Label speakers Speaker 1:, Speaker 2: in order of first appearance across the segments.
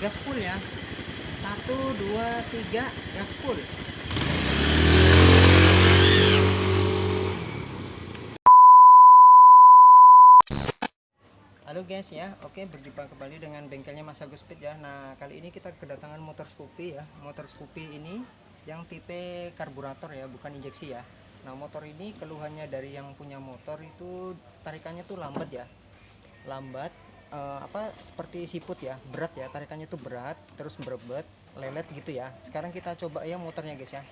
Speaker 1: gaspol ya. 1 2 3 gaspol. Halo guys ya, oke, berjumpa kembali dengan bengkelnya Mas Agus Speed ya. Nah, kali ini kita kedatangan motor Scoopy ya. Motor Scoopy ini yang tipe karburator ya, bukan injeksi ya. Nah, motor ini keluhannya dari yang punya motor itu tarikannya tuh lambat ya. Lambat, seperti siput ya, berat ya, tarikannya tuh berat, terus berebet, lelet gitu ya. Sekarang kita coba ya motornya guys ya.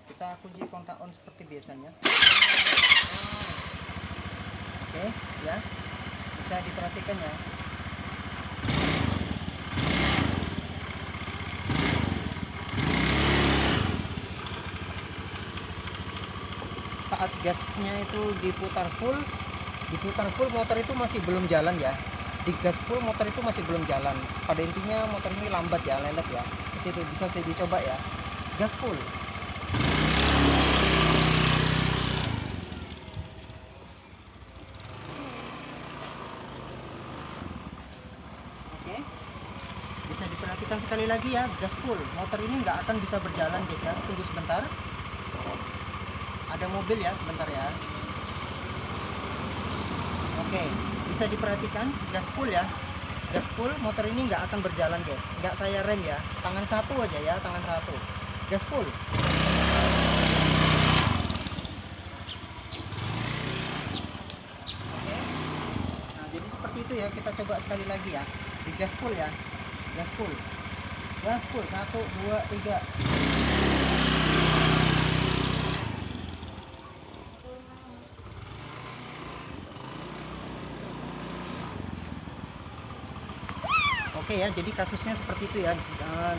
Speaker 1: Kita kunci kontak on seperti biasanya. Oke ya, bisa diperhatikan ya. Saat gasnya itu diputar full motor itu masih belum jalan ya. Di gas full motor itu masih belum jalan. Pada intinya motor ini lambat ya, lelet ya. Seperti itu, bisa saya dicoba ya. Gas full. Oke, bisa diperhatikan sekali lagi ya, gas full. Motor ini nggak akan bisa berjalan guys ya. Tunggu sebentar. Ada mobil ya, sebentar ya. Oke, bisa diperhatikan gas full ya. Gas full, motor ini nggak akan berjalan guys. Nggak saya rem ya, tangan satu aja ya, tangan satu. Gas full. Oke, nah jadi seperti itu ya. Kita coba sekali lagi ya, di gas full ya. Gas full, gas full, 1 2 3. Oke ya, jadi kasusnya seperti itu ya.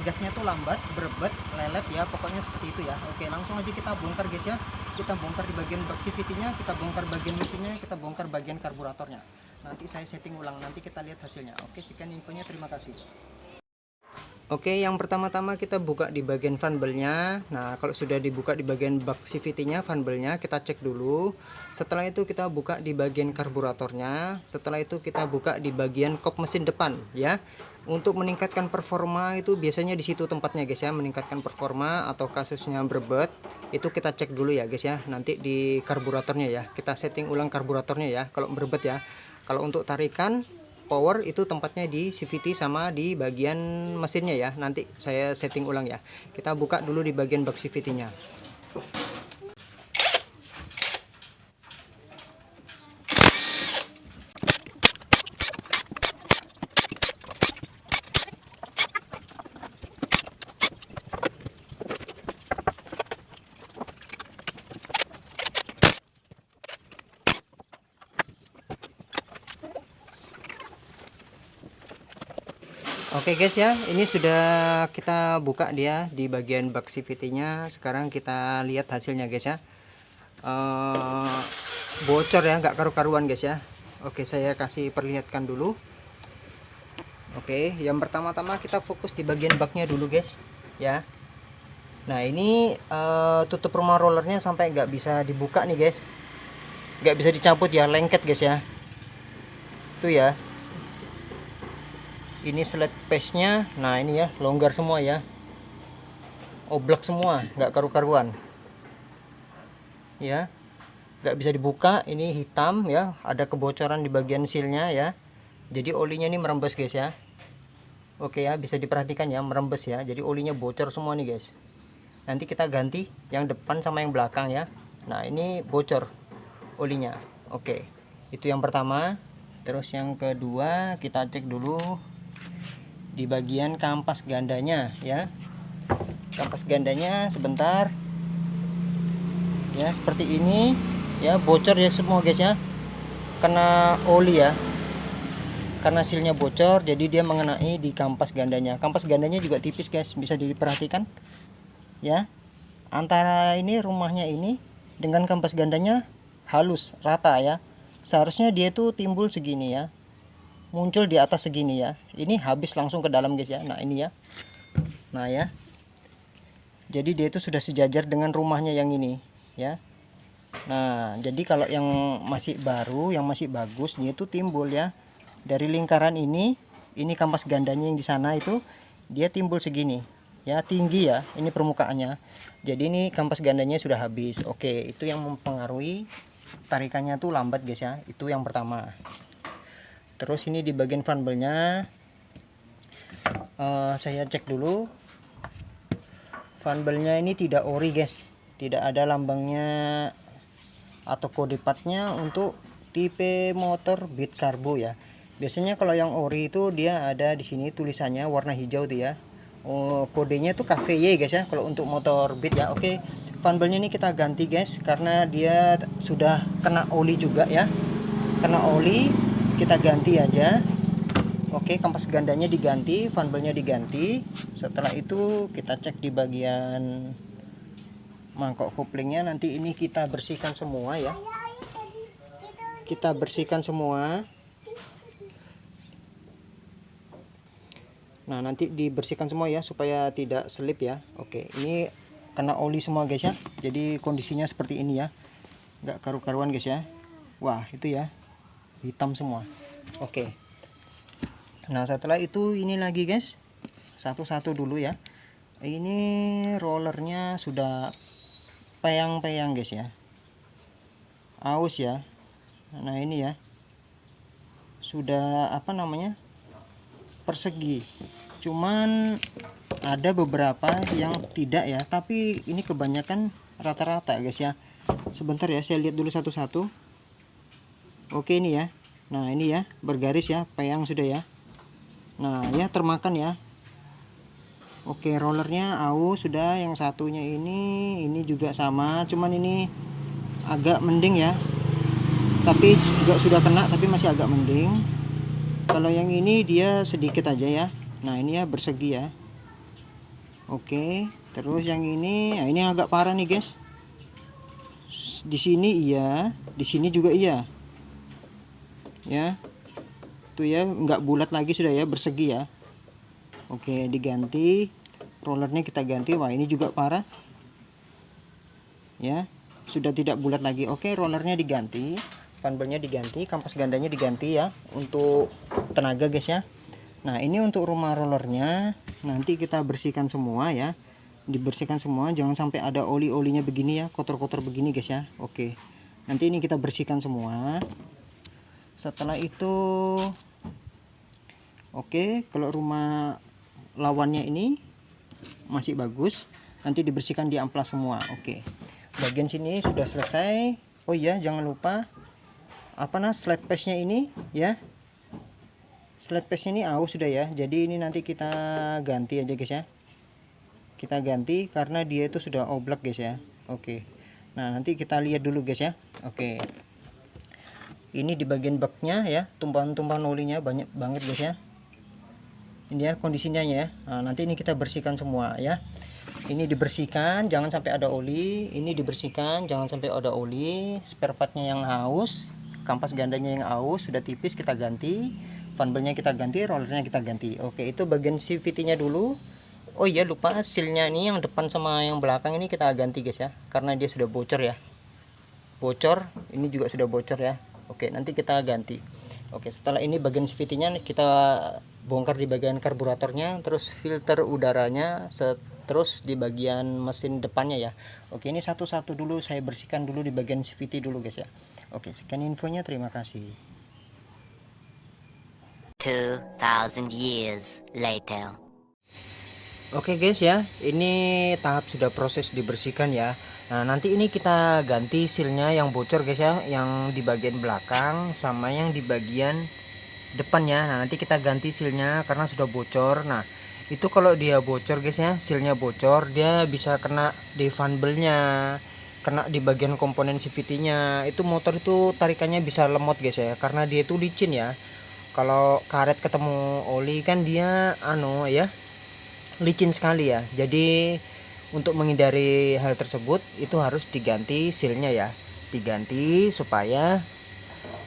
Speaker 1: Gasnya tuh lambat, berebet, lelet ya, pokoknya seperti itu ya. Oke, langsung aja kita bongkar guys ya. Kita bongkar di bagian box CVT-nya, kita bongkar bagian mesinnya, kita bongkar bagian karburatornya. Nanti saya setting ulang, nanti kita lihat hasilnya. Oke, sekian infonya, terima kasih. Oke, yang pertama-tama kita buka di bagian fanbelnya. Nah, kalau sudah dibuka di bagian box CVT-nya, fanbelnya kita cek dulu. Setelah itu kita buka di bagian karburatornya. Setelah itu kita buka di bagian kop mesin depan ya. Untuk meningkatkan performa itu biasanya di situ tempatnya guys ya, meningkatkan performa atau kasusnya berebet itu kita cek dulu ya guys ya. Nanti di karburatornya ya, kita setting ulang karburatornya ya kalau berebet ya. Kalau untuk tarikan power itu tempatnya di CVT sama di bagian mesinnya ya. Nanti saya setting ulang ya. Kita buka dulu di bagian box CVT-nya. Oke guys ya, ini sudah kita buka dia di bagian box CVT-nya. Sekarang kita lihat hasilnya guys ya. Bocor ya, nggak karu-karuan guys ya. Oke, saya kasih perlihatkan dulu. Oke, yang pertama-tama kita fokus di bagian baknya dulu guys ya. Nah ini tutup rumah rollernya sampai nggak bisa dibuka nih guys, nggak bisa dicabut ya, lengket guys ya. Tuh ya, ini slide paste-nya. Nah ini ya, longgar semua ya, oblak semua, nggak karu-karuan ya, nggak bisa dibuka. Ini hitam ya, ada kebocoran di bagian sealnya ya, jadi olinya ini merembes guys ya. Oke ya, bisa diperhatikan ya, merembes ya, jadi olinya bocor semua nih guys. Nanti kita ganti yang depan sama yang belakang ya. Nah ini bocor olinya. Oke, itu yang pertama. Terus yang kedua kita cek dulu di bagian kampas gandanya ya. Kampas gandanya sebentar ya, seperti ini ya, bocor ya semua guys ya, kena oli ya, karena sealnya bocor jadi dia mengenai di kampas gandanya. Kampas gandanya juga tipis guys, bisa diperhatikan ya. Antara ini rumahnya ini dengan kampas gandanya halus rata ya. Seharusnya dia itu timbul segini ya, muncul di atas segini ya. Ini habis langsung ke dalam guys ya. Nah ini ya, nah ya, jadi dia itu sudah sejajar dengan rumahnya yang ini ya. Nah jadi kalau yang masih baru, yang masih bagus, dia itu timbul ya. dari lingkaran ini kampas gandanya yang di sana itu dia timbul segini ya, tinggi ya, ini permukaannya. Jadi ini kampas gandanya sudah habis. Oke, itu yang mempengaruhi tarikannya tuh lambat guys ya, itu yang pertama. Terus ini di bagian fanbelnya saya cek dulu. Fanbelnya ini tidak ori guys, tidak ada lambangnya atau kode partnya untuk tipe motor Beat Carbo ya. Biasanya kalau yang ori itu dia ada di sini tulisannya warna hijau tuh ya. Oh, kodenya tuh KVY guys ya kalau untuk motor Beat ya. Oke, fanbelnya ini kita ganti guys karena dia sudah kena oli juga ya. Kena oli, kita ganti aja. Oke, kampas gandanya diganti, fanbelnya diganti. Setelah itu kita cek di bagian mangkok koplingnya. Nanti ini kita bersihkan semua ya. Kita bersihkan semua. Nah, nanti dibersihkan semua ya supaya tidak selip ya. Oke, ini kena oli semua guys ya. Jadi kondisinya seperti ini ya. Nggak karu-karuan guys ya. Wah, itu ya. Hitam semua. Oke. Nah, setelah itu ini lagi guys. Satu-satu dulu ya. Ini rollernya sudah peyang-peyang guys ya. Aus ya. Nah, ini ya. Sudah apa namanya? Persegi. Cuman ada beberapa yang tidak ya, tapi ini kebanyakan rata-rata guys ya. Sebentar ya, saya lihat dulu satu-satu. Oke, ini ya. Nah, ini ya, bergaris ya, peyang sudah ya. Nah, ya termakan ya. Oke, rollernya aus sudah. Yang satunya ini juga sama, cuman ini agak mending ya. Tapi juga sudah kena, tapi masih agak mending. Kalau yang ini dia sedikit aja ya. Nah, ini ya bersegi ya. Oke, terus yang ini, nah ini agak parah nih guys. Di sini iya, di sini juga iya. Ya. Tuh ya, nggak bulat lagi sudah ya, bersegi ya. Oke, diganti. Rollernya kita ganti. Wah, ini juga parah. Ya, sudah tidak bulat lagi. Oke, rollernya diganti. Fanbelnya diganti, kampas gandanya diganti ya untuk tenaga guys ya. Nah, ini untuk rumah rollernya nanti kita bersihkan semua ya. Dibersihkan semua, jangan sampai ada oli-olinya begini ya, kotor-kotor begini guys ya. Oke. Nanti ini kita bersihkan semua. Setelah itu oke, kalau rumah lawannya ini masih bagus, nanti dibersihkan di amplas semua. Oke. Bagian sini sudah selesai. Oh iya, jangan lupa slide paste-nya ini ya. Slide paste-nya ini aus sudah ya. Jadi ini nanti kita ganti aja guys ya. Kita ganti karena dia itu sudah oblak guys ya. Oke. Nah, nanti kita lihat dulu guys ya. Oke. Ini di bagian baknya ya, tumpahan-tumpahan olinya banyak banget guys ya. Ini ya kondisinya ya. Nah, nanti ini kita bersihkan semua ya. Ini dibersihkan, jangan sampai ada oli. Ini dibersihkan, jangan sampai ada oli. Spare partnya yang aus, kampas gandanya yang aus sudah tipis kita ganti. Fanbelnya kita ganti, rollernya kita ganti. Oke, itu bagian CVT-nya dulu. Oh iya, lupa sealnya ini yang depan sama yang belakang ini kita ganti guys ya, karena dia sudah bocor ya. Bocor, ini juga sudah bocor ya. Oke, nanti kita ganti. Oke, setelah ini bagian CVT-nya kita bongkar di bagian karburatornya, terus filter udaranya, terus di bagian mesin depannya ya. Oke, ini satu-satu dulu saya bersihkan dulu di bagian CVT dulu guys ya. Oke, sekian infonya, terima kasih.
Speaker 2: 2000 years later.
Speaker 1: Oke guys ya, ini tahap sudah proses dibersihkan ya. Nah, nanti ini kita ganti sealnya yang bocor guys ya, yang di bagian belakang sama yang di bagian depannya. Nah, nanti kita ganti sealnya karena sudah bocor. Nah, itu kalau dia bocor guys ya, sealnya bocor, dia bisa kena di fanbelnya, kena di bagian komponen CVT-nya. Itu motor itu tarikannya bisa lemot guys ya, karena dia itu licin ya. Kalau karet ketemu oli kan dia ya licin sekali ya. Jadi untuk menghindari hal tersebut itu harus diganti sealnya ya, diganti supaya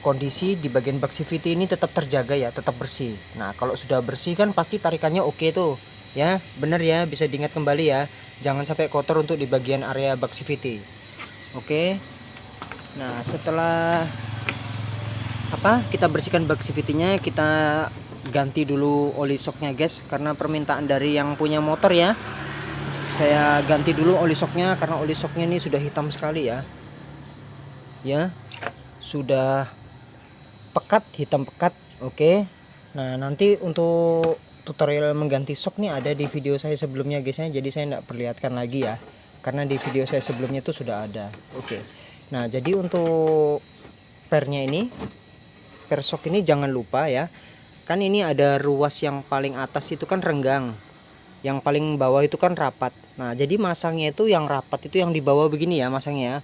Speaker 1: kondisi di bagian bak CVT ini tetap terjaga ya, tetap bersih. Nah, kalau sudah bersih kan pasti tarikannya oke tuh ya, bener ya, bisa diingat kembali ya, jangan sampai kotor untuk di bagian area bak CVT. Oke. Nah, setelah kita bersihkan bak CVT-nya, kita ganti dulu oli shocknya guys, karena permintaan dari yang punya motor ya. Saya ganti dulu oli shocknya karena oli shocknya ini sudah hitam sekali ya. Ya, sudah pekat, hitam pekat. Oke. Nah, nanti untuk tutorial mengganti shock nih ada di video saya sebelumnya guys ya. Jadi saya tidak perlihatkan lagi ya, karena di video saya sebelumnya itu sudah ada. Oke. Nah, jadi untuk pernya ini, per shock ini jangan lupa ya. Kan ini ada ruas yang paling atas itu kan renggang, yang paling bawah itu kan rapat. Nah, jadi masangnya itu yang rapat itu yang di bawah begini ya masangnya.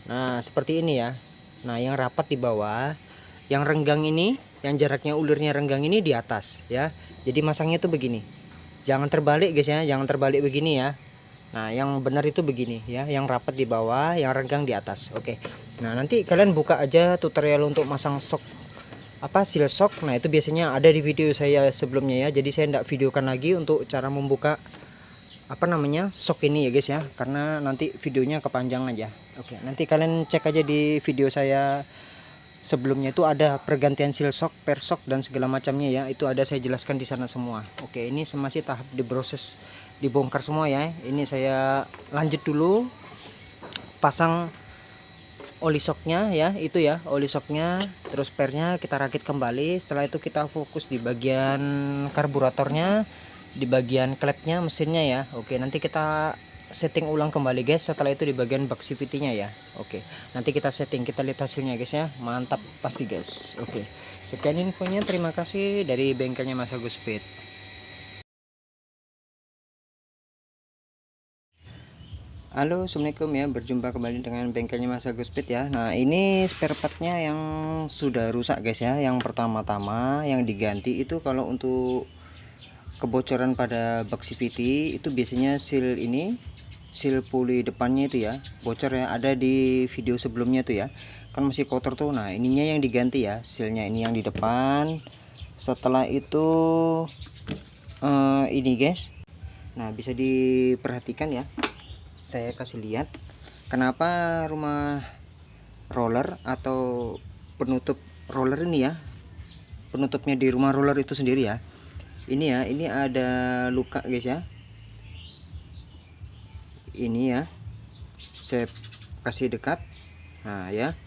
Speaker 1: Nah, seperti ini ya. Nah, yang rapat di bawah, yang renggang ini, yang jaraknya ulurnya renggang ini di atas ya. Jadi masangnya itu begini. Jangan terbalik guys ya, jangan terbalik begini ya. Nah, yang benar itu begini ya, yang rapat di bawah, yang renggang di atas. Oke. Nah, nanti kalian buka aja tutorial untuk masang shock seal shock. Nah, itu biasanya ada di video saya sebelumnya ya. Jadi saya tidak videokan lagi untuk cara membuka shock ini ya guys ya, karena nanti videonya kepanjangan aja. Oke, nanti kalian cek aja di video saya sebelumnya, itu ada pergantian seal shock, per shock dan segala macamnya ya. Itu ada saya jelaskan di sana semua. Oke, ini masih tahap diproses, dibongkar semua ya. Ini saya lanjut dulu pasang oli shocknya ya, itu ya oli shocknya, terus pernya kita rakit kembali. Setelah itu kita fokus di bagian karburatornya, di bagian klepnya, mesinnya ya. Oke, nanti kita setting ulang kembali guys. Setelah itu di bagian bak CVT nya ya. Oke, nanti kita setting, kita lihat hasilnya guys ya. Mantap pasti guys. Oke, sekian infonya, terima kasih dari bengkelnya Mas Agus Speed. Halo, assalamualaikum ya, berjumpa kembali dengan bengkelnya Mas Agus Speed ya. Nah, ini spare partnya yang sudah rusak guys ya. Yang pertama-tama yang diganti itu kalau untuk kebocoran pada bak CVT itu biasanya seal ini, seal puli depannya itu ya bocor ya. Ada di video sebelumnya tuh ya, kan masih kotor tuh. Nah, ininya yang diganti ya, sealnya ini yang di depan. Setelah itu ini guys, nah bisa diperhatikan ya, saya kasih lihat kenapa rumah roller atau penutup roller ini ya, penutupnya di rumah roller itu sendiri ya. Ini ya, ini ada luka guys ya. Ini ya, saya kasih dekat. Nah ya,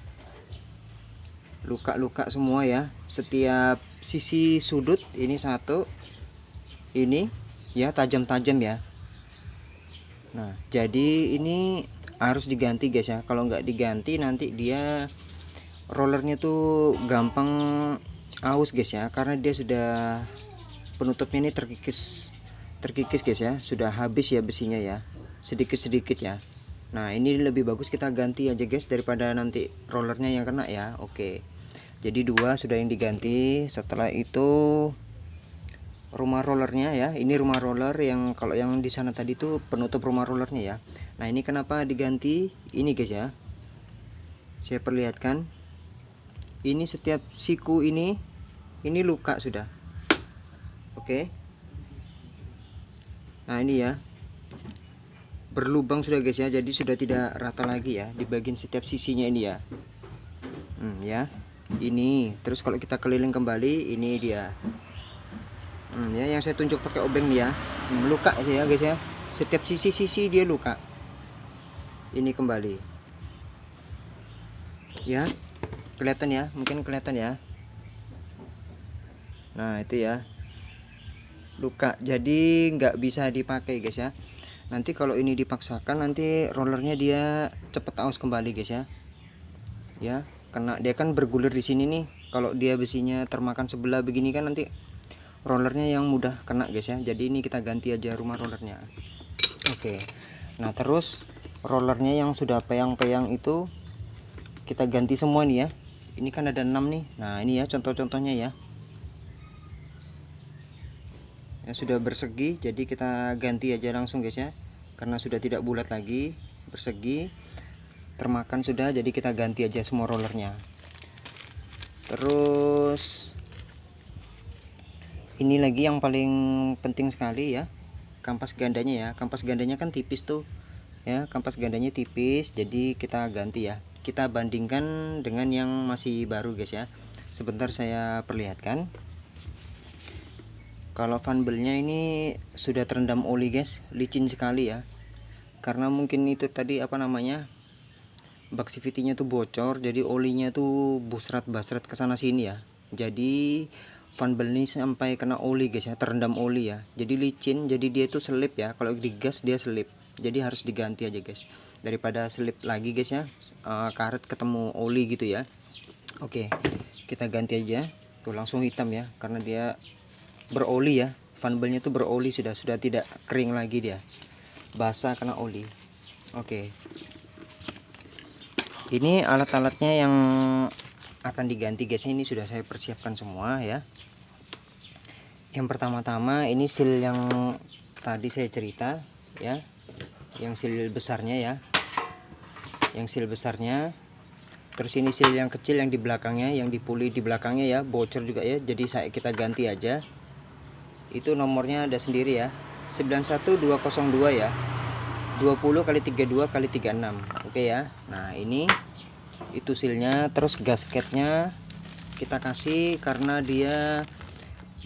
Speaker 1: luka-luka semua ya, setiap sisi sudut. Ini satu, ini ya tajam-tajam ya. Nah, jadi ini harus diganti guys ya. Kalau nggak diganti nanti dia rollernya tuh gampang aus guys ya, karena dia sudah, penutupnya ini terkikis guys ya, sudah habis ya besinya ya, sedikit-sedikit ya. Nah, ini lebih bagus kita ganti aja guys daripada nanti rollernya yang kena ya. Oke, jadi dua sudah yang diganti. Setelah itu rumah rollernya ya, ini rumah roller yang kalau yang di sana tadi tuh penutup rumah rollernya ya. Nah, ini kenapa diganti ini guys ya, saya perlihatkan. Ini setiap siku ini luka sudah. Oke, nah ini ya, berlubang sudah guys ya, jadi sudah tidak rata lagi ya di bagian setiap sisinya ini ya. Ya ini, terus kalau kita keliling kembali ini dia. Ya, yang saya tunjuk pakai obeng dia luka ya guys ya, setiap sisi dia luka. Ini kembali ya, kelihatan ya, mungkin kelihatan ya. Nah, itu ya luka, jadi nggak bisa dipakai guys ya. Nanti kalau ini dipaksakan nanti rollernya dia cepet aus kembali guys ya. Ya, karena dia kan bergulir di sini nih. Kalau dia besinya termakan sebelah begini kan nanti rollernya yang mudah kena guys ya. Jadi ini kita ganti aja rumah rollernya. Oke, nah terus rollernya yang sudah peyang-peyang itu kita ganti semua nih ya. Ini kan ada 6 nih. Nah, ini ya contoh-contohnya ya, yang sudah bersegi, jadi kita ganti aja langsung guys ya, karena sudah tidak bulat lagi, bersegi, termakan sudah, jadi kita ganti aja semua rollernya. Terus ini lagi yang paling penting sekali ya, kampas gandanya ya. Kampas gandanya kan tipis tuh ya, kampas gandanya tipis, jadi kita ganti ya. kita bandingkan dengan yang masih baru guys ya. Sebentar saya perlihatkan. Kalau fan belnya ini sudah terendam oli guys, licin sekali ya. Karena mungkin itu tadi apa namanya, bak CVT-nya tuh bocor, jadi olinya tuh busrat-basrat ke sana sini ya. Jadi fan bel ini sampai kena oli guys ya, terendam oli ya. Jadi licin, jadi dia itu selip ya. Kalau digas dia selip. Jadi harus diganti aja guys. Daripada selip lagi guys ya, karet ketemu oli gitu ya. Oke, kita ganti aja. Tuh langsung hitam ya, karena dia beroli ya. Fan belnya tuh beroli, sudah tidak kering lagi dia. Basah kena oli. Oke. Ini alat-alatnya yang akan diganti guys. Ini sudah saya persiapkan semua ya. Yang pertama-tama ini seal yang tadi saya cerita ya, yang seal besarnya ya, yang seal besarnya. Terus ini seal yang kecil yang di belakangnya, yang dipuli di belakangnya ya, bocor juga ya. Jadi kita ganti aja. Itu nomornya ada sendiri ya, 91202 ya, 20 kali 32 kali 36. Oke ya. Nah ini itu sealnya. Terus gasketnya kita kasih, karena dia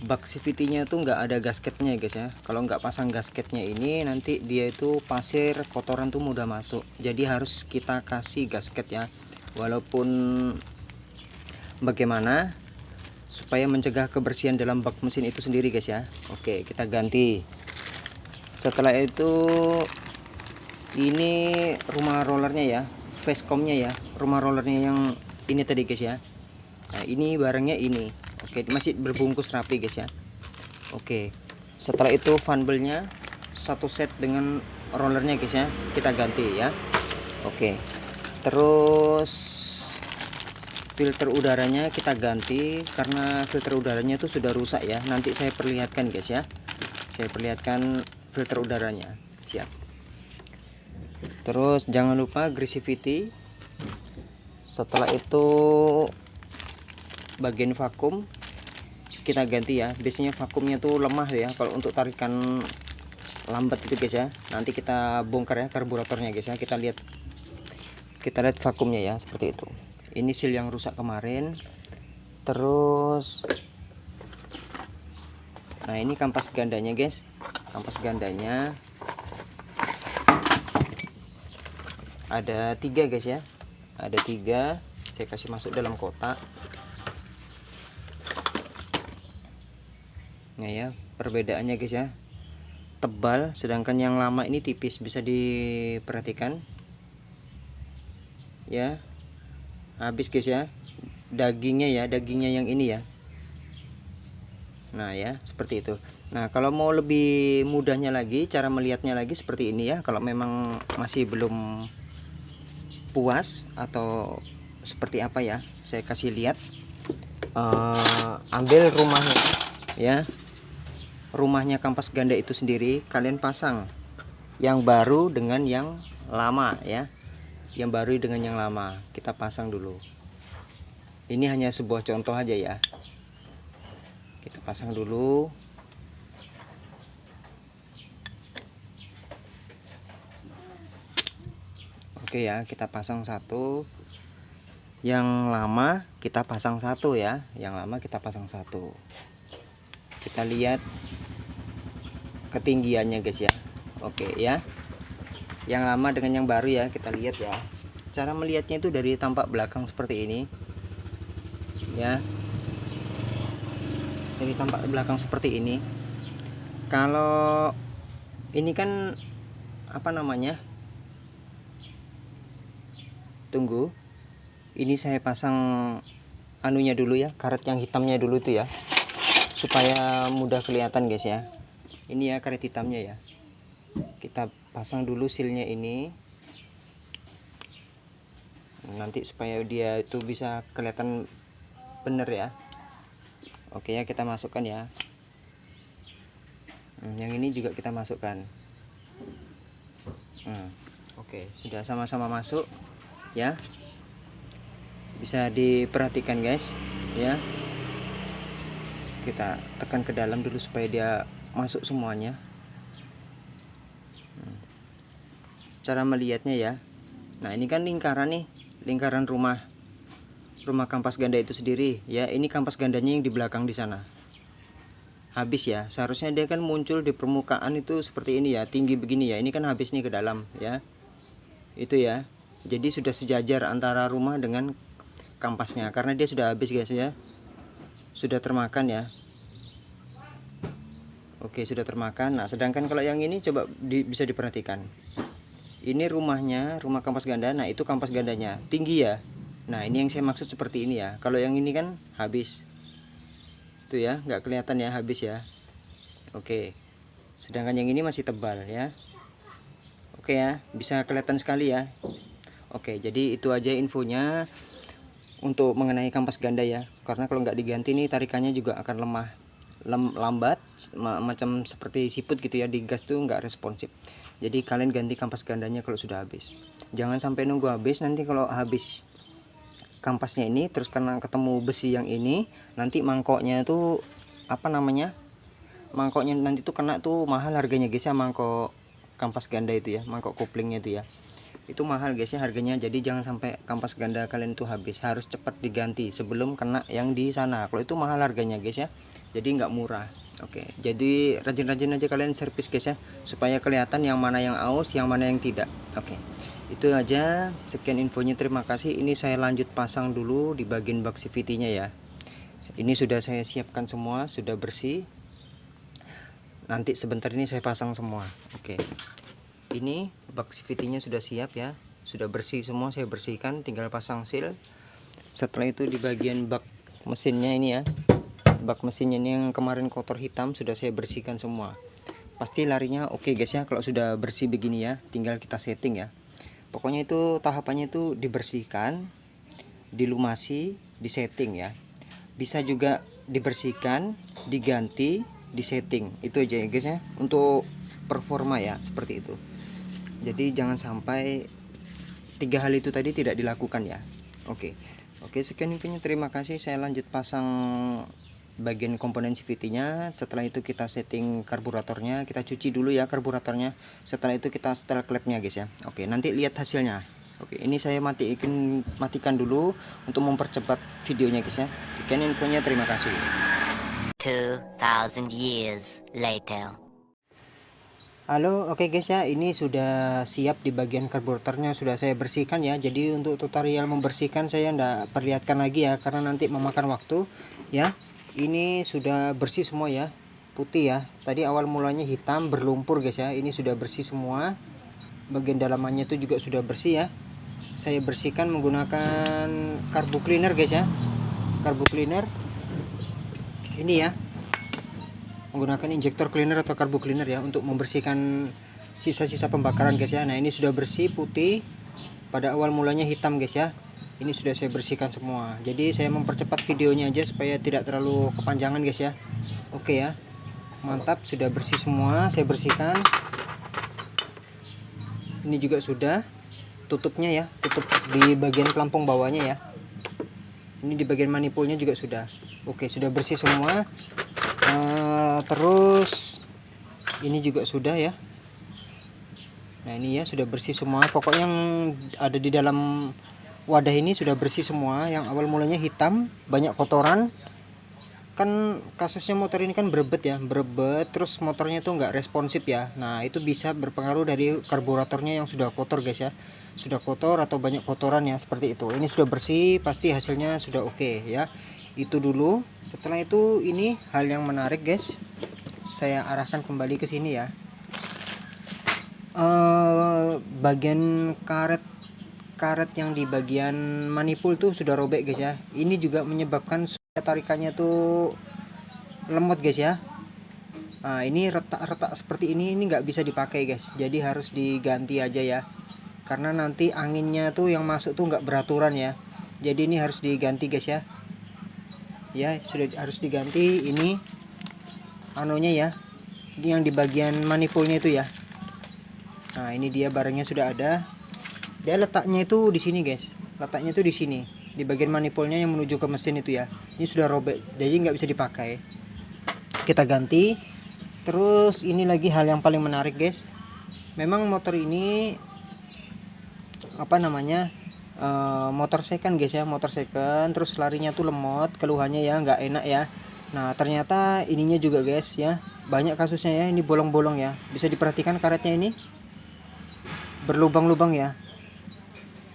Speaker 1: bak CVT-nya tuh nggak ada gasketnya guys ya. Kalau nggak pasang gasketnya ini, nanti dia itu pasir kotoran tuh mudah masuk. Jadi harus kita kasih gasket ya, walaupun bagaimana supaya mencegah kebersihan dalam bak mesin itu sendiri guys ya. Oke, kita ganti. Setelah itu ini rumah rollernya ya, facecomnya ya, rumah rollernya yang ini tadi guys ya. Nah ini barangnya ini. Oke, masih berbungkus rapi guys ya. Oke, setelah itu fan belnya satu set dengan rollernya guys ya, kita ganti ya. Oke, terus filter udaranya kita ganti, karena filter udaranya itu sudah rusak ya. Nanti saya perlihatkan guys ya, saya perlihatkan filter udaranya. Siap. Terus jangan lupa grease CVT. Setelah itu bagian vakum kita ganti ya. Biasanya vakumnya tuh lemah ya kalau untuk tarikan lambat itu guys ya. Nanti kita bongkar ya karburatornya guys ya. Kita lihat vakumnya ya, seperti itu. Ini seal yang rusak kemarin. Terus nah ini kampas gandanya guys, kampas gandanya ada 3 guys ya, ada 3. Saya kasih masuk dalam kotak. Nah ya, perbedaannya guys ya, tebal, sedangkan yang lama ini tipis. Bisa diperhatikan ya, habis guys ya dagingnya ya, dagingnya yang ini ya. Nah ya, seperti itu. Nah kalau mau lebih mudahnya lagi, cara melihatnya lagi seperti ini ya. Kalau memang masih belum puas atau seperti apa ya, saya kasih lihat. Ambil rumahnya ya, rumahnya kampas ganda itu sendiri, kalian pasang yang baru dengan yang lama ya, yang baru dengan yang lama kita pasang dulu. Ini hanya sebuah contoh aja ya, kita pasang dulu. Oke ya, kita pasang satu, yang lama kita pasang satu ya, yang lama kita pasang satu. Kita lihat ketinggiannya guys ya. Oke ya, yang lama dengan yang baru ya, kita lihat ya. Cara melihatnya itu dari tampak belakang seperti ini ya, dari tampak belakang seperti ini. Kalau ini kan apa namanya, tunggu, ini saya pasang anunya dulu ya, karet yang hitamnya dulu tuh ya, supaya mudah kelihatan guys ya. Ini ya karet hitamnya ya, kita pasang dulu sealnya ini, nanti supaya dia itu bisa kelihatan bener ya. Oke ya, kita masukkan ya. Yang ini juga kita masukkan. Oke, sudah sama-sama masuk ya. Bisa diperhatikan guys ya, kita tekan ke dalam dulu supaya dia masuk semuanya. Cara melihatnya ya, nah ini kan lingkaran nih, lingkaran rumah kampas ganda itu sendiri ya. Ini kampas gandanya yang di belakang di sana. Habis ya, seharusnya dia kan muncul di permukaan itu seperti ini ya, tinggi begini ya. Ini kan habis nih ke dalam ya, itu ya. Jadi sudah sejajar antara rumah dengan kampasnya, karena dia sudah habis guys ya, sudah termakan ya. Oke, sudah termakan. Nah sedangkan kalau yang ini coba bisa diperhatikan, ini rumahnya, rumah kampas ganda. Nah itu kampas gandanya tinggi ya. Nah ini yang saya maksud seperti ini ya. Kalau yang ini kan habis itu ya, nggak kelihatan ya, habis ya. Oke, sedangkan yang ini masih tebal ya. Oke ya, bisa kelihatan sekali ya. Oke, jadi itu aja infonya untuk mengenai kampas ganda ya. Karena kalau nggak diganti nih tarikannya juga akan lambat, macam seperti siput gitu ya, digas tuh nggak responsif. Jadi kalian ganti kampas gandanya kalau sudah habis. Jangan sampai nunggu habis, nanti kalau habis kampasnya ini terus karena ketemu besi yang ini, nanti mangkoknya itu apa namanya, mangkoknya nanti tuh kena tuh mahal harganya guys ya. Mangkok kampas ganda itu ya, mangkok koplingnya itu ya, itu mahal guys ya harganya. Jadi jangan sampai kampas ganda kalian tuh habis, harus cepat diganti sebelum kena yang di sana. Kalau itu mahal harganya guys ya, jadi nggak murah. Oke, jadi rajin-rajin aja kalian servis guys ya, supaya kelihatan yang mana yang aus, yang mana yang tidak. Oke, itu aja, sekian infonya, terima kasih. Ini saya lanjut pasang dulu di bagian box CVT nya ya. Ini sudah saya siapkan semua, sudah bersih. Nanti sebentar ini saya pasang semua. Oke, ini box CVT nya sudah siap ya, sudah bersih semua, saya bersihkan, tinggal pasang seal. Setelah itu di bagian bak mesinnya ini ya, bak mesinnya ini yang kemarin kotor hitam sudah saya bersihkan semua. Pasti larinya oke guys ya kalau sudah bersih begini ya, tinggal kita setting ya. Pokoknya itu tahapannya itu dibersihkan, dilumasi, disetting ya. Bisa juga dibersihkan, diganti, disetting. Itu aja ya guys ya, untuk performa ya, seperti itu. Jadi jangan sampai 3 hal itu tadi tidak dilakukan ya. Oke, sekian infonya, terima kasih. Saya lanjut pasang bagian komponen CVT nya. Setelah itu kita setting karburatornya, kita cuci dulu ya karburatornya. Setelah itu kita setel klepnya guys ya. Oke, nanti lihat hasilnya. Oke, ini saya matikan dulu untuk mempercepat videonya guys ya. Sekian infonya, terima kasih.
Speaker 2: 2,000 years later.
Speaker 1: Halo, oke guys ya, ini sudah siap di bagian karburatornya, sudah saya bersihkan ya. Jadi untuk tutorial membersihkan saya ndak perlihatkan lagi ya, karena nanti memakan waktu ya. Ini sudah bersih semua ya, putih ya. Tadi awal mulanya hitam berlumpur guys ya, ini sudah bersih semua. Bagian dalamannya itu juga sudah bersih ya. Saya bersihkan menggunakan carbo cleaner guys ya, carbo cleaner ini ya, menggunakan injektor cleaner atau carbo cleaner ya, untuk membersihkan sisa-sisa pembakaran guys ya. Nah ini sudah bersih putih, pada awal mulanya hitam guys ya. Ini sudah saya bersihkan semua. Jadi saya mempercepat videonya aja supaya tidak terlalu kepanjangan guys ya. Oke ya, mantap, sudah bersih semua, saya bersihkan. Ini juga sudah, tutupnya ya, tutup di bagian pelampung bawahnya ya. Ini di bagian manipulnya juga sudah. Oke, sudah bersih semua. Terus ini juga sudah ya. Nah ini ya sudah bersih semua. Pokoknya yang ada di dalam wadah ini sudah bersih semua. Yang awal mulanya hitam, banyak kotoran. Kan kasusnya motor ini kan berebet ya, berebet, terus motornya tuh nggak responsif ya. Nah itu bisa berpengaruh dari karburatornya yang sudah kotor guys ya, sudah kotor atau banyak kotoran ya, seperti itu. Ini sudah bersih, pasti hasilnya sudah oke ya. Itu dulu. Setelah itu ini hal yang menarik guys, saya arahkan kembali ke sini ya. Bagian karet yang di bagian manipul tuh sudah robek guys ya. Ini juga menyebabkan tarikannya tuh lemot guys ya. Nah ini retak-retak seperti ini nggak bisa dipakai guys, jadi harus diganti aja ya, karena nanti anginnya tuh yang masuk tuh nggak beraturan ya. Jadi ini harus diganti guys ya. Ya sudah harus diganti. Ini anonya ya, ini yang di bagian manipulnya itu ya. Nah ini dia barangnya sudah ada. Dia letaknya itu di sini guys, letaknya itu di sini, di bagian manipulnya yang menuju ke mesin itu ya. Ini sudah robek, jadi nggak bisa dipakai, kita ganti. Terus ini lagi hal yang paling menarik guys, memang motor ini apa namanya, motor second guys ya, motor second, terus larinya tuh lemot, keluhannya ya nggak enak ya. Nah ternyata ininya juga guys ya, banyak kasusnya ya, ini bolong-bolong ya, bisa diperhatikan karetnya ini berlubang-lubang ya,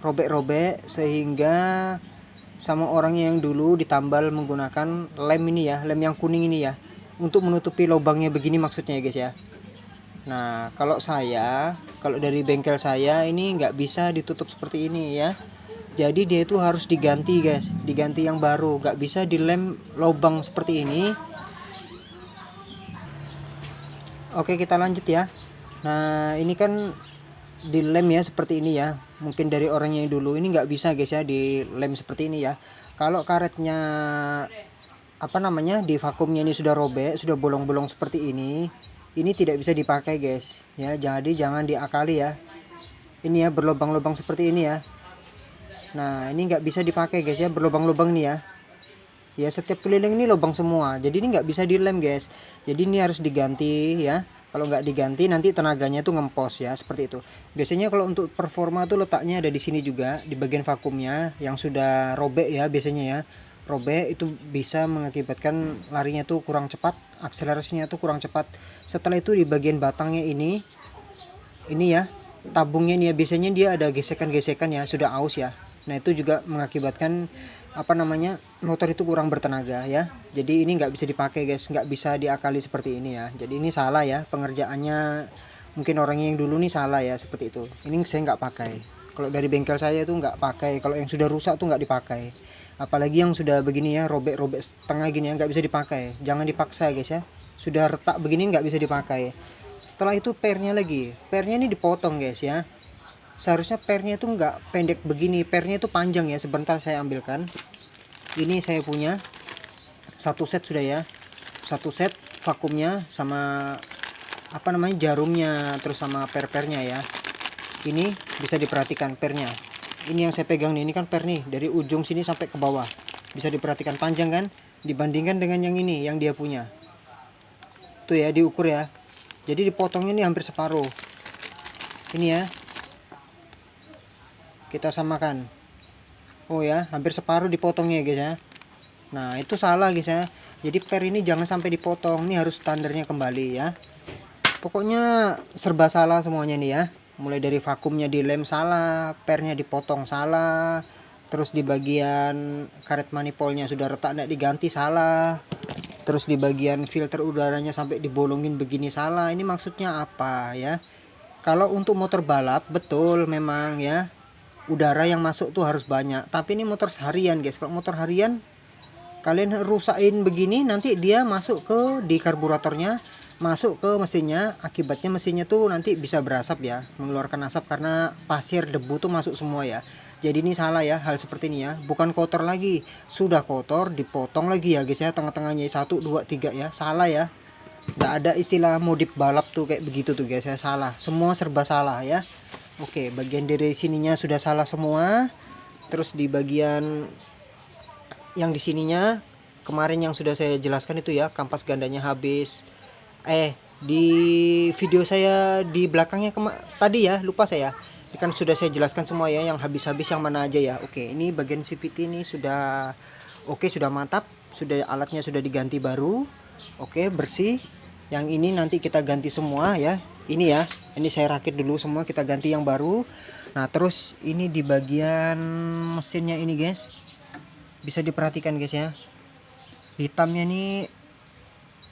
Speaker 1: robek-robek, sehingga sama orangnya yang dulu ditambal menggunakan lem ini ya, lem yang kuning ini ya, untuk menutupi lubangnya begini maksudnya ya guys ya. Nah kalau dari bengkel saya ini nggak bisa ditutup seperti ini ya, jadi dia itu harus diganti guys, diganti yang baru, nggak bisa dilem lubang seperti ini. Oke kita lanjut ya. Nah ini kan dilem ya seperti ini ya, mungkin dari orangnya yang dulu ini nggak bisa guys ya dilem seperti ini ya. Kalau karetnya di vakumnya ini sudah robek, sudah bolong-bolong seperti ini tidak bisa dipakai guys ya, jadi jangan diakali ya. Ini ya berlubang-lubang seperti ini ya. Nah ini nggak bisa dipakai guys ya, berlubang-lubang nih ya, setiap keliling ini lubang semua, jadi ini nggak bisa dilem guys, jadi ini harus diganti ya. Kalau nggak diganti nanti tenaganya tuh ngempos ya, seperti itu. Biasanya kalau untuk performa tuh letaknya ada di sini juga, di bagian vakumnya yang sudah robek ya, biasanya ya robek itu bisa mengakibatkan larinya tuh kurang cepat, akselerasinya tuh kurang cepat. Setelah itu di bagian batangnya ini ya, tabungnya nih ya, biasanya dia ada gesekan-gesekan ya, sudah aus ya. Nah itu juga mengakibatkan motor itu kurang bertenaga ya. Jadi ini nggak bisa dipakai guys, nggak bisa diakali seperti ini ya. Jadi ini salah ya pengerjaannya, mungkin orangnya yang dulu nih salah ya, seperti itu. Ini saya nggak pakai, kalau dari bengkel saya tuh nggak pakai. Kalau yang sudah rusak tuh nggak dipakai, apalagi yang sudah begini ya, robek-robek setengah gini ya, nggak bisa dipakai. Jangan dipaksa guys ya, sudah retak begini nggak bisa dipakai. Setelah itu pernya ini dipotong guys ya. Seharusnya pernya itu nggak pendek begini, pernya itu panjang ya. Sebentar saya ambilkan. Ini saya punya satu set sudah ya, satu set vakumnya sama jarumnya, terus sama per-pernya ya. Ini bisa diperhatikan pernya. Ini yang saya pegang nih, ini kan per nih, dari ujung sini sampai ke bawah. Bisa diperhatikan panjang kan, dibandingkan dengan yang ini yang dia punya. Tuh ya, diukur ya. Jadi dipotongnya ini hampir separuh. Ini ya, kita samakan. Oh ya, hampir separuh dipotongnya guys ya. Nah itu salah guys ya, jadi per ini jangan sampai dipotong, ini harus standarnya kembali ya. Pokoknya serba salah semuanya nih ya, mulai dari vakumnya dilem salah, pernya dipotong salah, terus di bagian karet manifoldnya sudah retak tidak diganti salah, terus di bagian filter udaranya sampai dibolongin begini salah. Ini maksudnya apa ya? Kalau untuk motor balap betul memang ya, udara yang masuk tuh harus banyak, tapi ini motor harian guys. Kalau motor harian kalian rusakin begini, nanti dia masuk di karburatornya, masuk ke mesinnya, akibatnya mesinnya tuh nanti bisa berasap ya, mengeluarkan asap karena pasir, debu tuh masuk semua ya. Jadi ini salah ya, hal seperti ini ya, bukan kotor lagi, sudah kotor dipotong lagi ya guys ya, tengah-tengahnya 1 2 3 ya, salah ya. Nggak ada istilah modif balap tuh kayak begitu tuh guys ya, salah, semua serba salah ya. Oke, bagian dari sininya sudah salah semua. Terus di bagian yang di sininya kemarin yang sudah saya jelaskan itu ya, kampas gandanya habis. Di video saya di belakangnya tadi ya, lupa saya. Ini kan sudah saya jelaskan semua ya, yang habis-habis yang mana aja ya. Oke, ini bagian CVT ini sudah oke, sudah mantap, sudah alatnya sudah diganti baru. Oke, bersih. Yang ini nanti kita ganti semua ya. Ini ya, ini saya rakit dulu semua, kita ganti yang baru. Nah terus ini di bagian mesinnya ini guys, bisa diperhatikan guys ya, hitamnya nih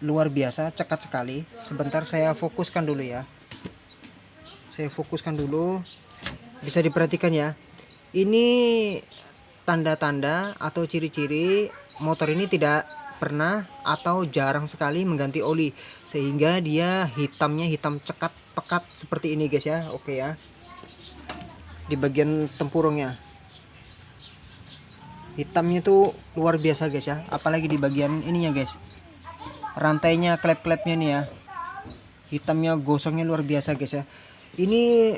Speaker 1: luar biasa, cekat sekali. Sebentar saya fokuskan dulu ya, saya fokuskan dulu. Bisa diperhatikan ya, ini tanda-tanda atau ciri-ciri motor ini tidak pernah atau jarang sekali mengganti oli, sehingga dia hitamnya hitam cekat pekat seperti ini guys ya. Oke ya, di bagian tempurungnya hitamnya tuh luar biasa guys ya, apalagi di bagian ininya guys, rantainya, klep-klepnya nih ya, hitamnya gosongnya luar biasa guys ya. Ini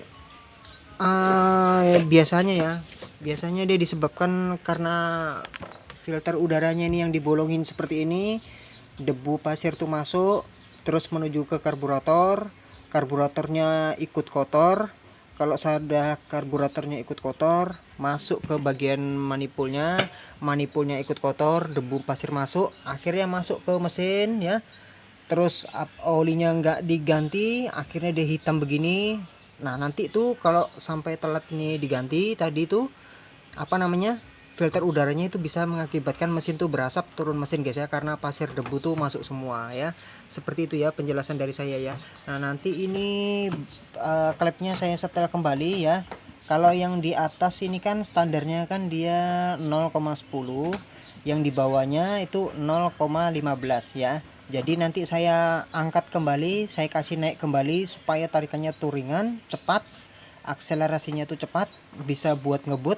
Speaker 1: biasanya dia disebabkan karena filter udaranya ini yang dibolongin seperti ini, debu pasir tuh masuk terus menuju ke karburator, karburatornya ikut kotor. Kalau sudah karburatornya ikut kotor, masuk ke bagian manifolnya, manifolnya ikut kotor, debu pasir masuk, akhirnya masuk ke mesin ya. Terus olinya nggak diganti, akhirnya dia hitam begini. Nah nanti tuh kalau sampai telat ini diganti tadi tuh apa namanya, filter udaranya itu bisa mengakibatkan mesin tuh berasap, turun mesin guys ya, karena pasir debu tuh masuk semua ya. Seperti itu ya penjelasan dari saya ya. Nah nanti ini klepnya saya setel kembali ya. Kalau yang di atas ini kan standarnya kan dia 0,10, yang di bawahnya itu 0,15 ya. Jadi nanti saya angkat kembali, saya kasih naik kembali supaya tarikannya tuh ringan, cepat, akselerasinya tuh cepat, bisa buat ngebut.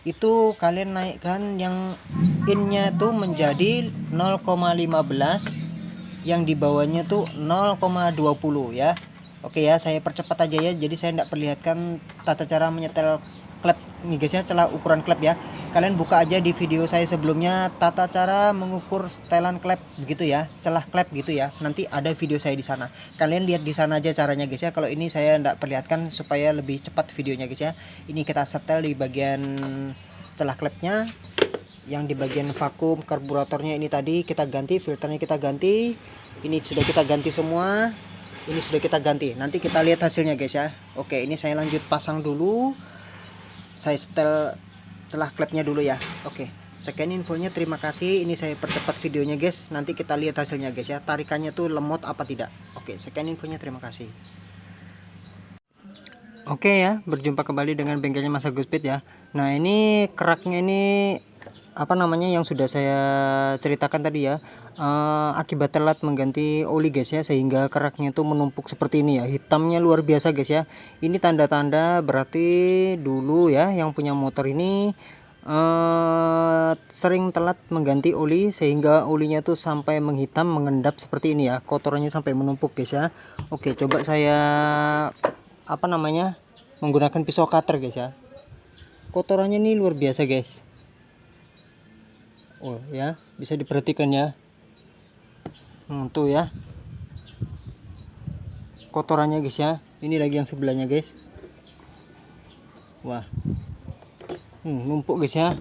Speaker 1: Itu kalian naikkan yang innya tuh menjadi 0,15, yang di bawahnya tuh 0,20 ya. Oke ya, saya percepat aja ya, jadi saya tidak perlihatkan tata cara menyetel klep nih guys ya, celah ukuran klep ya. Kalian buka aja di video saya sebelumnya tata cara mengukur setelan klep begitu ya, celah klep gitu ya. Nanti ada video saya di sana. Kalian lihat di sana aja caranya guys ya. Kalau ini saya tidak perlihatkan supaya lebih cepat videonya guys ya. Ini kita setel di bagian celah klepnya. Yang di bagian vakum karburatornya ini tadi kita ganti, filternya kita ganti. Ini sudah kita ganti semua. Ini sudah kita ganti. Nanti kita lihat hasilnya guys ya. Oke, ini saya lanjut pasang dulu. Saya setel celah klepnya dulu ya. Oke, sekian infonya, terima kasih. Ini saya percepat videonya guys. Nanti kita lihat hasilnya guys ya, tarikannya tuh lemot apa tidak. Oke, sekian infonya, terima kasih. Oke ya, berjumpa kembali dengan bengkelnya Mas Agus Speed ya. Nah ini keraknya ini apa namanya yang sudah saya ceritakan tadi ya, akibat telat mengganti oli guys ya, sehingga keraknya tuh menumpuk seperti ini ya, hitamnya luar biasa guys ya. Ini tanda-tanda berarti dulu ya yang punya motor ini sering telat mengganti oli, sehingga olinya tuh sampai menghitam, mengendap seperti ini ya, kotorannya sampai menumpuk guys ya. Oke, coba saya apa namanya menggunakan pisau cutter guys ya. Kotorannya ini luar biasa guys. Oh ya, bisa diperhatikan ya. Tuh ya, kotorannya guys ya. Ini lagi yang sebelahnya guys. Wah, numpuk guys ya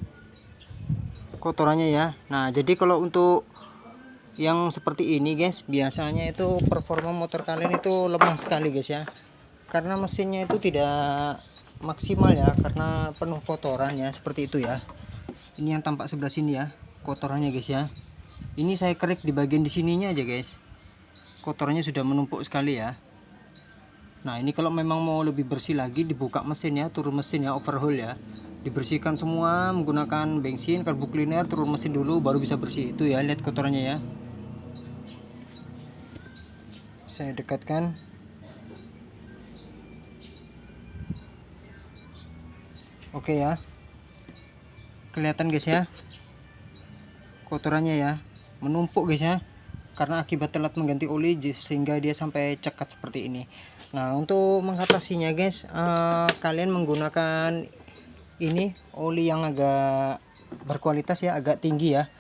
Speaker 1: kotorannya ya. Nah jadi kalau untuk yang seperti ini guys, biasanya itu performa motor kalian itu lemah sekali guys ya, karena mesinnya itu tidak maksimal ya, karena penuh kotoran ya, seperti itu ya. Ini yang tampak sebelah sini ya, kotorannya guys ya. Ini saya kerik di bagian di sininya aja guys, kotorannya sudah menumpuk sekali ya. Nah ini kalau memang mau lebih bersih lagi, dibuka mesin ya, turun mesin ya, overhaul ya, dibersihkan semua menggunakan bensin, karbu cleaner, turun mesin dulu baru bisa bersih. Itu ya, lihat kotorannya ya. Saya dekatkan. Oke ya, kelihatan guys ya kotorannya ya, menumpuk guys ya, karena akibat telat mengganti oli sehingga dia sampai cekat seperti ini. Nah untuk mengatasinya guys, kalian menggunakan ini oli yang agak berkualitas ya, agak tinggi ya,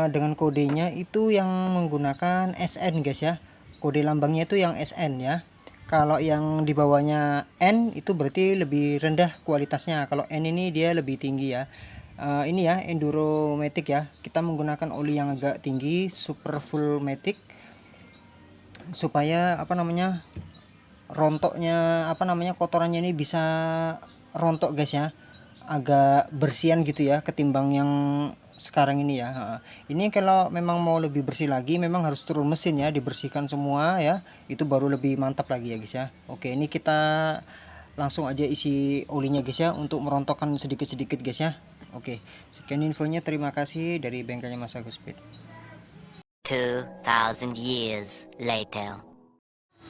Speaker 1: dengan kodenya itu yang menggunakan SN guys ya, kode lambangnya itu yang SN ya. Kalau yang di bawahnya N itu berarti lebih rendah kualitasnya, kalau N ini dia lebih tinggi ya. Ini ya Enduro Matic ya, kita menggunakan oli yang agak tinggi, super full Matic, supaya apa namanya rontoknya apa namanya kotorannya ini bisa rontok guys ya, agak bersihan gitu ya, ketimbang yang sekarang ini ya. Ini kalau memang mau lebih bersih lagi memang harus turun mesin ya, dibersihkan semua ya, itu baru lebih mantap lagi ya guys ya. Oke, ini kita langsung aja isi olinya guys ya, untuk merontokkan sedikit-sedikit guys ya. Oke, sekian infonya, terima kasih dari bengkelnya Mas Agus Speed.
Speaker 2: 2,000 years later.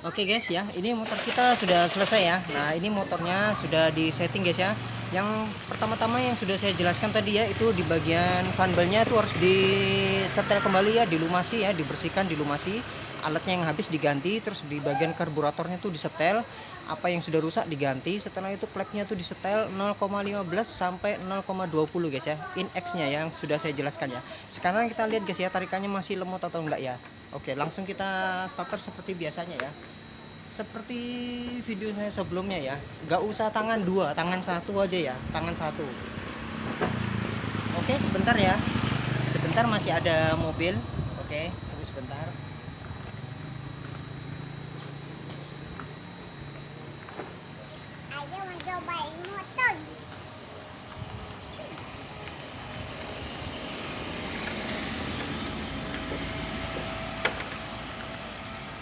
Speaker 1: Oke guys ya, ini motor kita sudah selesai ya. Nah ini motornya sudah di setting guys ya. Yang pertama-tama yang sudah saya jelaskan tadi ya, itu di bagian fan belnya itu harus disetel kembali ya, dilumasi ya, dibersihkan, dilumasi. Alatnya yang habis diganti, terus di bagian karburatornya tuh disetel, apa yang sudah rusak diganti. Setelah itu klepnya tuh disetel 0,15 sampai 0,20 guys ya, in-X nya yang sudah saya jelaskan ya. Sekarang kita lihat guys ya, tarikannya masih lemot atau enggak ya. Oke, langsung kita starter seperti biasanya ya. seperti video saya sebelumnya ya, nggak usah tangan dua, tangan satu aja ya, tangan satu. Oke, sebentar ya, sebentar, masih ada mobil. Oke, tunggu sebentar.
Speaker 3: Ayo mau cobain motor.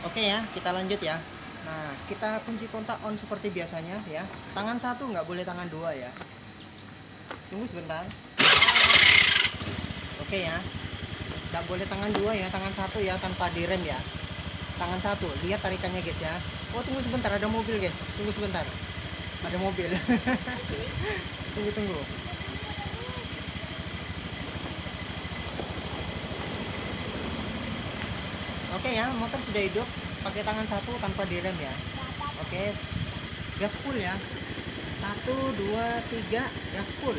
Speaker 1: Oke ya, kita lanjut ya. Nah, kita kunci kontak on seperti biasanya ya. Tangan satu, nggak boleh tangan dua ya. Tunggu sebentar. Oke ya, nggak boleh tangan dua ya, tangan satu ya, tanpa direm ya. Tangan satu, lihat tarikannya guys ya. Oh, tunggu sebentar, ada mobil guys. Tunggu sebentar, ada mobil. Tunggu. Oke ya, motor sudah hidup, pakai tangan satu tanpa direm ya. Oke, gas full ya. 1, 2, 3, gas full.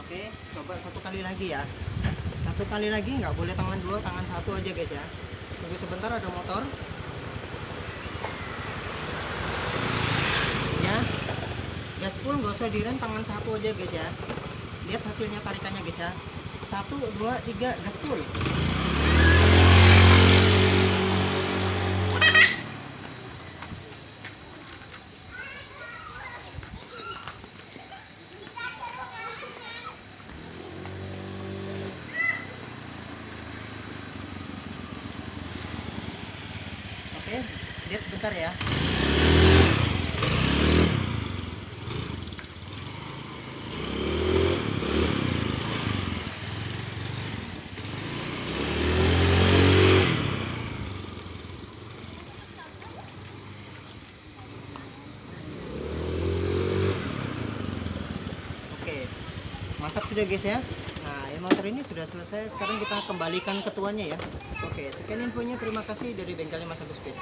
Speaker 1: Oke, coba satu kali lagi ya. Satu kali lagi, nggak boleh tangan dua, tangan satu aja guys ya. Tunggu sebentar, ada motor. Ya, gas full, nggak usah direm, tangan satu aja guys ya. Lihat hasilnya tarikannya guys ya. 1, 2, 3, gas full. Oke, lihat sebentar ya. Oke, mantap sudah guys ya. Nah, motor ini sudah selesai. Sekarang kita kembalikan ke tuannya ya. Oke, sekian infonya. Terima kasih dari bengkelnya Mas Agus Speed.